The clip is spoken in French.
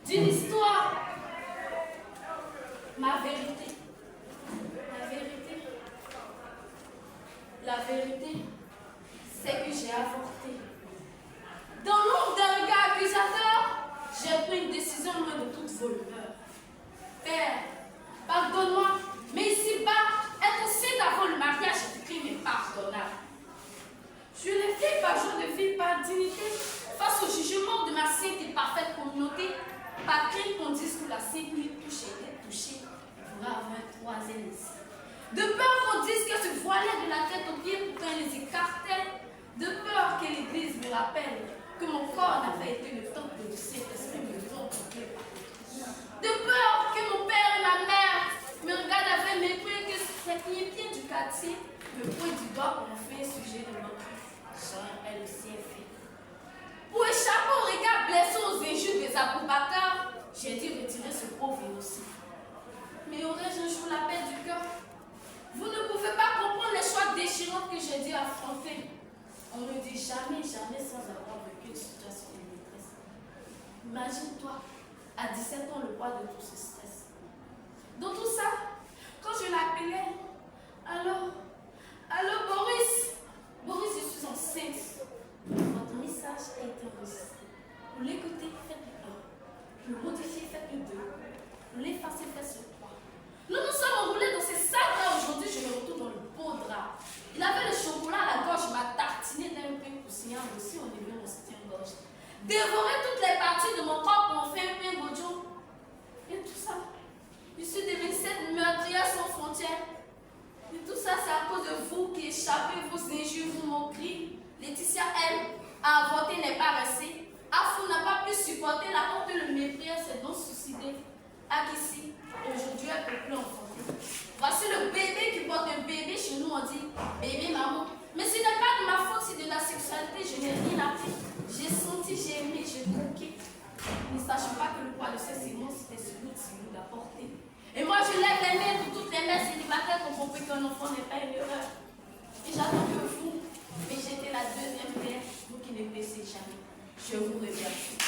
d'une histoire. Ma vérité. La vérité. La vérité, c'est que j'ai avorté. Dans l'ombre d'un regard accusateur, j'ai pris une décision loin de toute voleur. Père, pardonne-moi, mais ici-bas, être saint avant le mariage est un crime impardonnable. Je l'ai fait par jour de vie, par dignité, face au jugement de ma sainte et parfaite communauté, par crainte qu'on dise que la sainte lui touche et est touchée, pourra avoir un troisième ici. De peur qu'on dise qu'elle se voilait de la tête aux pieds pour qu'elle les écartait, de peur que l'Église me rappelle que mon corps n'avait été le temple du Saint-Esprit me l'ont contemplé par de peur que mon père et ma mère me regardent avec mépris, que ces pieds du quartier me pointent du doigt pour en faire un sujet de l'autre. Jean, elle aussi est fait. Pour échapper au regard blessé aux injures des approbateurs, j'ai dû retirer ce pauvre aussi. Mais aurais-je un jour la paix du cœur? Vous ne pouvez pas comprendre les choix déchirants que j'ai dû affronter. On ne dit jamais, jamais sans avoir vécu une situation de détresse. Imagine-toi, à 17 ans, le poids de tout ce stress. Dans tout ça, quand je l'appelais, allô Boris, je suis enceinte. Votre message a été enregistré. Pour l'écouter, faites le 1. Pour le modifier, faites le 2. Pour l'effacer, faites le 3. Nous nous sommes enroulés dans ces sacs là. Aujourd'hui, je me retrouve dans le beau drap. Il avait le chocolat à la gorge, m'a tartiné d'un pain croustillant aussi au niveau de mon soutien-gorge. Dévoré toutes les parties de mon corps pour en faire un pain gojo. Et tout ça, je suis devenue cette meurtrière sans frontières. Et tout ça, c'est à cause de vous qui échappez vos injures, vos moqueries. Laetitia, elle, a avorté, n'est pas restée. Afou n'a pas pu supporter la honte et le mépris, elle s'est donc suicidée. Akissi, aujourd'hui, elle ne peut plus enfanter. Voici le bébé qui porte un bébé. Chez nous, on dit bébé maman. Mais ce n'est pas de ma faute, c'est de la sexualité. Je n'ai rien appris. J'ai senti, j'ai aimé, j'ai troqué. Ne sachant pas que le poids de ces sémences, c'était celui de la portée. Et moi, je lève les mains pour toutes les mères célibataires qui ont compris qu'un enfant n'est pas une erreur. Et j'attends que vous, mais j'étais la deuxième mère, vous qui ne baissez jamais. Je vous remercie.